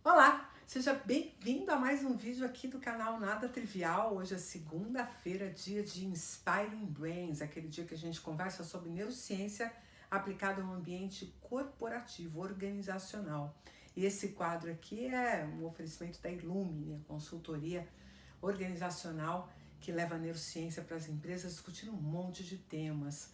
Olá, seja bem-vindo a mais um vídeo aqui do canal Nada Trivial. Hoje é segunda-feira, dia de Inspiring Brains, aquele dia que a gente conversa sobre neurociência aplicada ao ambiente corporativo, organizacional. E esse quadro aqui é um oferecimento da Illumine, a consultoria organizacional que leva a neurociência para as empresas, discutindo um monte de temas.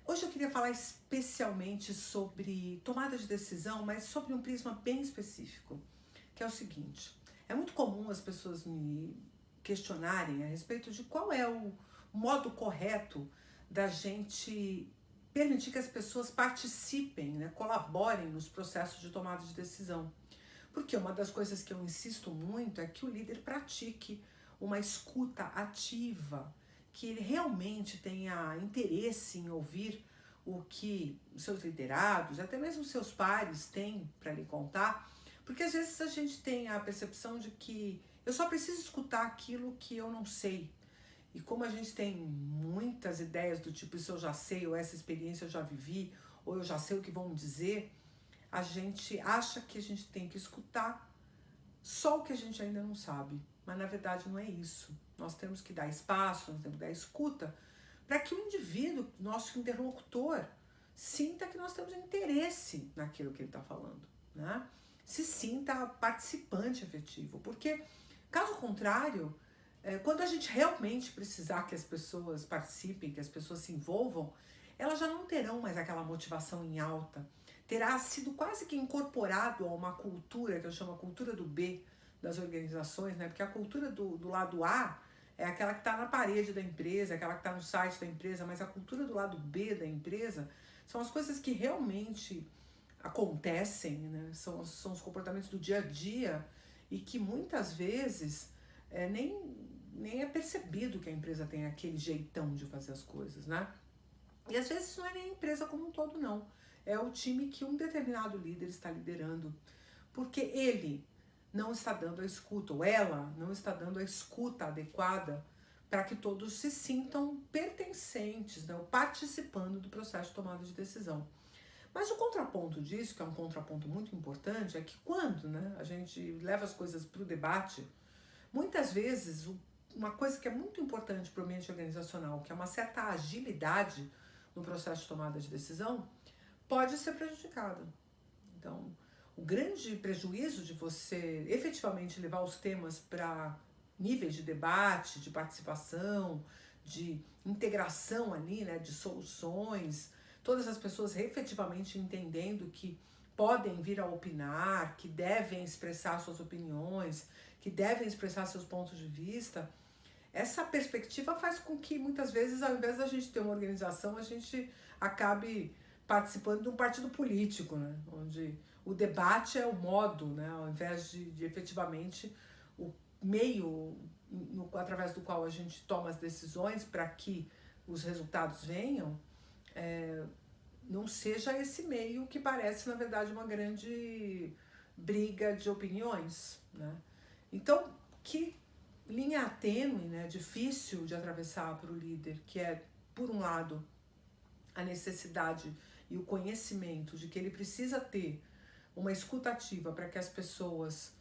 Hoje eu queria falar especialmente sobre tomada de decisão, mas sobre um prisma bem específico, que é o seguinte: é muito comum as pessoas me questionarem a respeito de qual é o modo correto da gente permitir que as pessoas participem, né, colaborem nos processos de tomada de decisão. Porque uma das coisas que eu insisto muito é que o líder pratique uma escuta ativa, que ele realmente tenha interesse em ouvir o que os seus liderados, até mesmo os seus pares têm para lhe contar, porque às vezes a gente tem a percepção de que eu só preciso escutar aquilo que eu não sei. E como a gente tem muitas ideias do tipo, isso eu já sei, ou essa experiência eu já vivi, ou eu já sei o que vão me dizer, a gente acha que a gente tem que escutar só o que a gente ainda não sabe. Mas na verdade não é isso. Nós temos que dar espaço, nós temos que dar escuta para que o indivíduo, nosso interlocutor, sinta que nós temos interesse naquilo que ele está falando, né? Se sinta participante efetivo, porque caso contrário, quando a gente realmente precisar que as pessoas participem, que as pessoas se envolvam, elas já não terão mais aquela motivação em alta. Terá sido quase que incorporado a uma cultura que eu chamo a cultura do B das organizações, né? Porque a cultura do lado A é aquela que está na parede da empresa, aquela que está no site da empresa, mas a cultura do lado B da empresa são as coisas que realmente acontecem, né? São os comportamentos do dia a dia e que muitas vezes nem é percebido que a empresa tem aquele jeitão de fazer as coisas, né? E às vezes não é nem a empresa como um todo, não. É o time que um determinado líder está liderando, porque ele não está dando a escuta, ou ela não está dando a escuta adequada para que todos se sintam pertencentes, né, ou participando do processo de tomada de decisão. Mas o contraponto disso, que é um contraponto muito importante, é que quando, né, a gente leva as coisas para o debate, muitas vezes uma coisa que é muito importante para o ambiente organizacional, que é uma certa agilidade no processo de tomada de decisão, pode ser prejudicada. Então, o grande prejuízo de você efetivamente levar os temas para níveis de debate, de participação, de integração ali, né, de soluções, todas as pessoas efetivamente entendendo que podem vir a opinar, que devem expressar suas opiniões, que devem expressar seus pontos de vista. Essa perspectiva faz com que muitas vezes, ao invés da gente ter uma organização, a gente acabe participando de um partido político, né? Onde o debate é o modo, né? Ao invés de efetivamente o meio através do qual a gente toma as decisões para que os resultados venham, não seja esse meio que parece, na verdade, uma grande briga de opiniões, né? Então, que linha tênue, né, difícil de atravessar para o líder, que é, por um lado, a necessidade e o conhecimento de que ele precisa ter uma escuta ativa para que as pessoas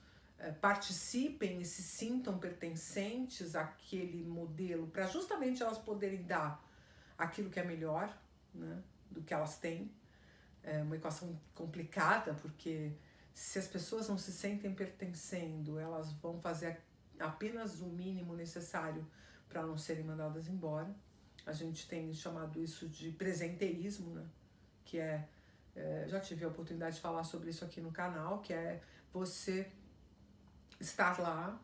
participem e se sintam pertencentes àquele modelo, para justamente elas poderem dar aquilo que é melhor, né, do que elas têm. É uma equação complicada, porque se as pessoas não se sentem pertencendo, elas vão fazer apenas o mínimo necessário para não serem mandadas embora. A gente tem chamado isso de presenteísmo, né? Que já tive a oportunidade de falar sobre isso aqui no canal, que é você estar lá,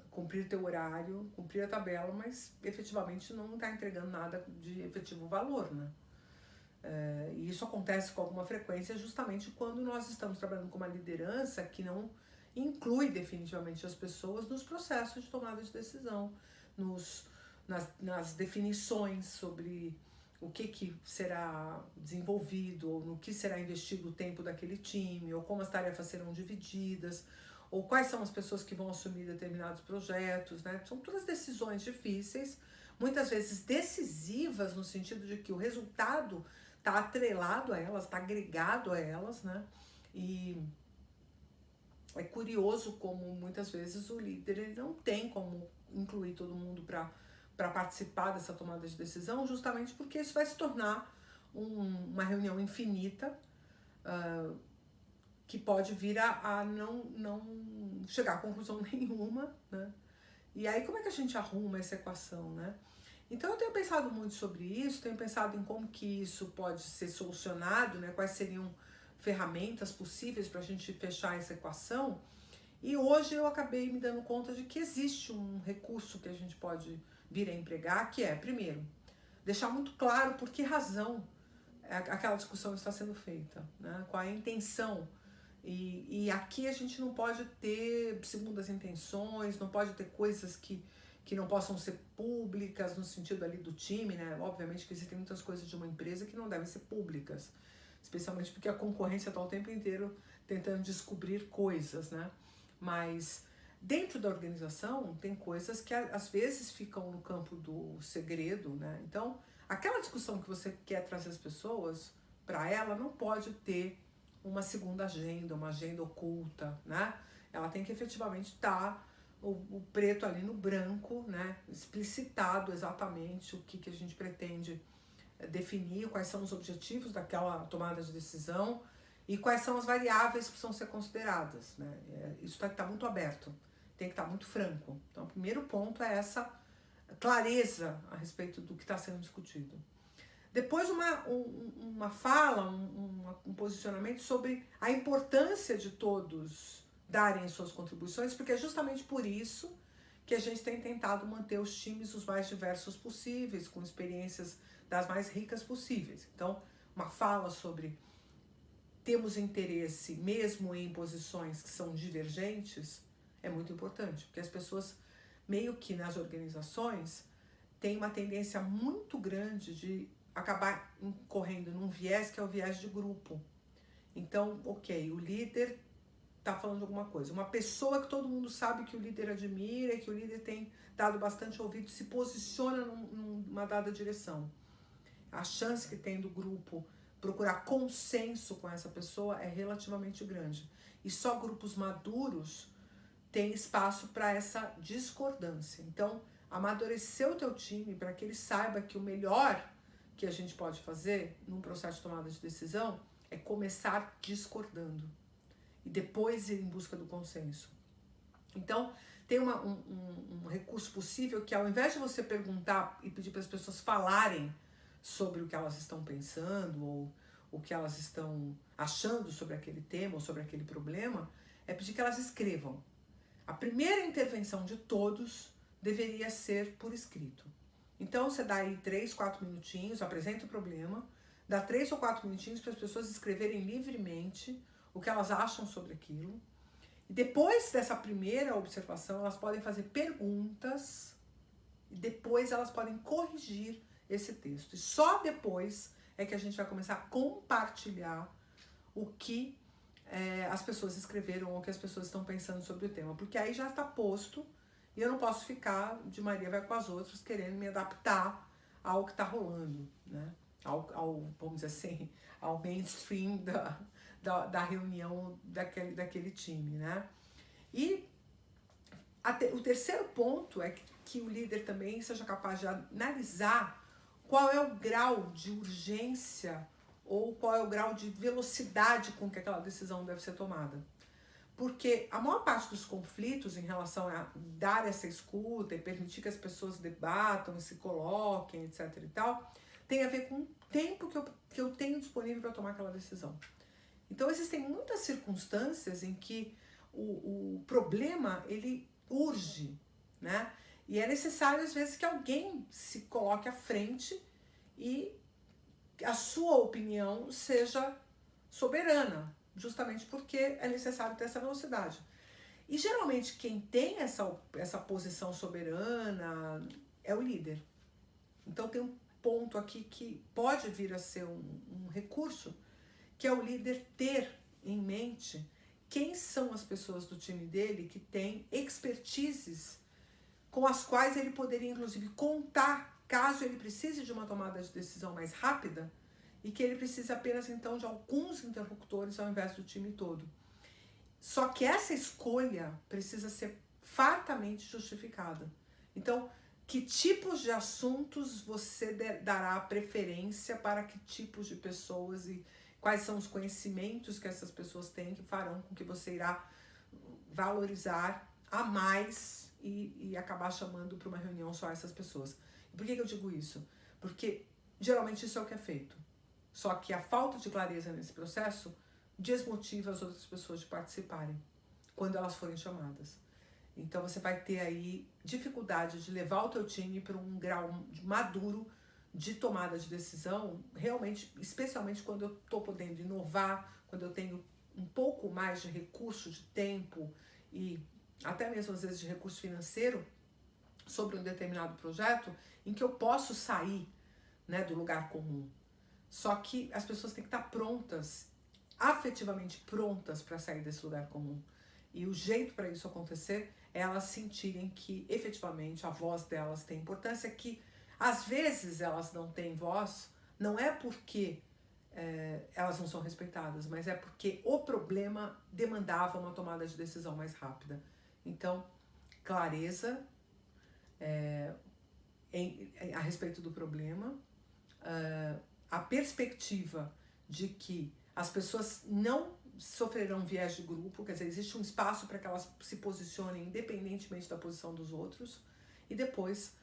cumprir teu horário, cumprir a tabela, mas efetivamente não está entregando nada de efetivo valor, né? E isso acontece com alguma frequência justamente quando nós estamos trabalhando com uma liderança que não inclui definitivamente as pessoas nos processos de tomada de decisão, nas definições sobre o que será desenvolvido, ou no que será investido o tempo daquele time, ou como as tarefas serão divididas, ou quais são as pessoas que vão assumir determinados projetos, né? São todas decisões difíceis, muitas vezes decisivas no sentido de que o resultado está atrelado a elas, está agregado a elas, né? E é curioso como muitas vezes o líder ele não tem como incluir todo mundo para participar dessa tomada de decisão, justamente porque isso vai se tornar uma reunião infinita, que pode vir a não chegar a conclusão nenhuma, né? E aí como é que a gente arruma essa equação, né? Então eu tenho pensado muito sobre isso, tenho pensado em como que isso pode ser solucionado, né? Quais seriam ferramentas possíveis para a gente fechar essa equação. E hoje eu acabei me dando conta de que existe um recurso que a gente pode vir a empregar, que é, primeiro, deixar muito claro por que razão aquela discussão está sendo feita, né? Qual é a intenção. E aqui a gente não pode ter segundas intenções, não pode ter coisas que não possam ser públicas no sentido ali do time, né? Obviamente que existem muitas coisas de uma empresa que não devem ser públicas, especialmente porque a concorrência está o tempo inteiro tentando descobrir coisas, né? Mas dentro da organização tem coisas que às vezes ficam no campo do segredo, né? Então, aquela discussão que você quer trazer as pessoas para ela não pode ter uma segunda agenda, uma agenda oculta, né? Ela tem que efetivamente estar o preto ali no branco, né? Explicitado exatamente o que a gente pretende definir, quais são os objetivos daquela tomada de decisão e quais são as variáveis que precisam ser consideradas, né? Isso tem que estar muito aberto, tem que estar muito franco. Então, o primeiro ponto é essa clareza a respeito do que está sendo discutido. Depois uma fala, um posicionamento sobre a importância de todos darem suas contribuições, porque é justamente por isso que a gente tem tentado manter os times os mais diversos possíveis, com experiências das mais ricas possíveis. Então, uma fala sobre temos interesse mesmo em posições que são divergentes é muito importante, porque as pessoas meio que nas organizações têm uma tendência muito grande de acabar incorrendo num viés que é o viés de grupo. Então, ok, o líder está falando de alguma coisa. Uma pessoa que todo mundo sabe que o líder admira e que o líder tem dado bastante ouvido se posiciona numa dada direção. A chance que tem do grupo procurar consenso com essa pessoa é relativamente grande. E só grupos maduros têm espaço para essa discordância. Então, amadurecer o teu time para que ele saiba que o melhor que a gente pode fazer num processo de tomada de decisão é começar discordando e depois ir em busca do consenso. Então, tem um recurso possível que, ao invés de você perguntar e pedir para as pessoas falarem sobre o que elas estão pensando ou o que elas estão achando sobre aquele tema ou sobre aquele problema, é pedir que elas escrevam. A primeira intervenção de todos deveria ser por escrito. Então, você dá aí 3, 4 minutinhos, apresenta o problema, dá 3 ou 4 minutinhos para as pessoas escreverem livremente o que elas acham sobre aquilo. E depois dessa primeira observação, elas podem fazer perguntas e depois elas podem corrigir esse texto. E só depois é que a gente vai começar a compartilhar o que as pessoas escreveram ou o que as pessoas estão pensando sobre o tema. Porque aí já está posto e eu não posso ficar de Maria vai com as outras querendo me adaptar ao que está rolando, né? Vamos dizer assim, ao mainstream da reunião daquele time, né? E o terceiro ponto é que o líder também seja capaz de analisar qual é o grau de urgência ou qual é o grau de velocidade com que aquela decisão deve ser tomada. Porque a maior parte dos conflitos em relação a dar essa escuta e permitir que as pessoas debatam e se coloquem, etc e tal, tem a ver com o tempo que eu tenho disponível para tomar aquela decisão. Então, existem muitas circunstâncias em que o problema, ele urge, né? E é necessário, às vezes, que alguém se coloque à frente e a sua opinião seja soberana, justamente porque é necessário ter essa velocidade. E, geralmente, quem tem essa posição soberana é o líder. Então, tem um ponto aqui que pode vir a ser um recurso, que é o líder ter em mente quem são as pessoas do time dele que têm expertises com as quais ele poderia, inclusive, contar caso ele precise de uma tomada de decisão mais rápida e que ele precise apenas, então, de alguns interlocutores ao invés do time todo. Só que essa escolha precisa ser fartamente justificada. Então, que tipos de assuntos você dará preferência para que tipos de pessoas e quais são os conhecimentos que essas pessoas têm que farão com que você irá valorizar a mais e acabar chamando para uma reunião só essas pessoas. E por que eu digo isso? Porque geralmente isso é o que é feito. Só que a falta de clareza nesse processo desmotiva as outras pessoas de participarem quando elas forem chamadas. Então você vai ter aí dificuldade de levar o teu time para um grau maduro de tomada de decisão, realmente, especialmente quando eu estou podendo inovar, quando eu tenho um pouco mais de recurso, de tempo e até mesmo às vezes de recurso financeiro sobre um determinado projeto, em que eu posso sair, né, do lugar comum. Só que as pessoas têm que estar prontas, afetivamente prontas para sair desse lugar comum. E o jeito para isso acontecer é elas sentirem que efetivamente a voz delas tem importância, que às vezes elas não têm voz, não é porque elas não são respeitadas, mas é porque o problema demandava uma tomada de decisão mais rápida. Então, clareza a respeito do problema, a perspectiva de que as pessoas não sofrerão viés de grupo, quer dizer, existe um espaço para que elas se posicionem independentemente da posição dos outros, e depois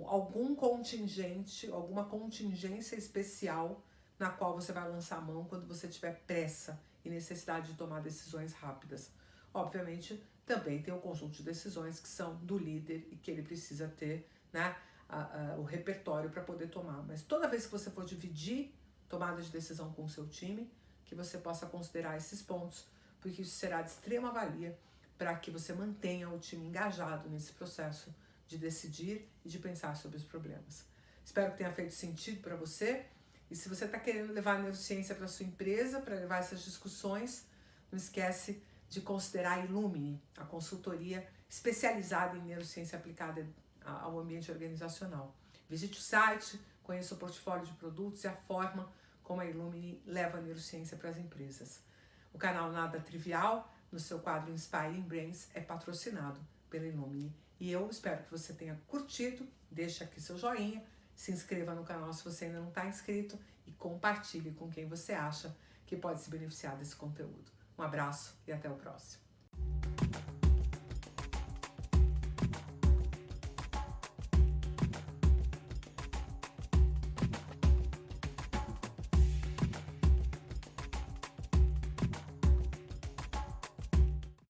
algum contingente, alguma contingência especial na qual você vai lançar a mão quando você tiver pressa e necessidade de tomar decisões rápidas. Obviamente, também tem o conjunto de decisões que são do líder e que ele precisa ter, né, o repertório para poder tomar. Mas toda vez que você for dividir tomada de decisão com o seu time, que você possa considerar esses pontos, porque isso será de extrema valia para que você mantenha o time engajado nesse processo de decidir e de pensar sobre os problemas. Espero que tenha feito sentido para você. E se você está querendo levar a neurociência para sua empresa, para levar essas discussões, não esquece de considerar a Illumine, a consultoria especializada em neurociência aplicada ao ambiente organizacional. Visite o site, conheça o portfólio de produtos e a forma como a Illumine leva a neurociência para as empresas. O canal Nada Trivial, no seu quadro Inspiring Brains, é patrocinado pela Illumine. E eu espero que você tenha curtido, deixe aqui seu joinha, se inscreva no canal se você ainda não está inscrito e compartilhe com quem você acha que pode se beneficiar desse conteúdo. Um abraço e até o próximo.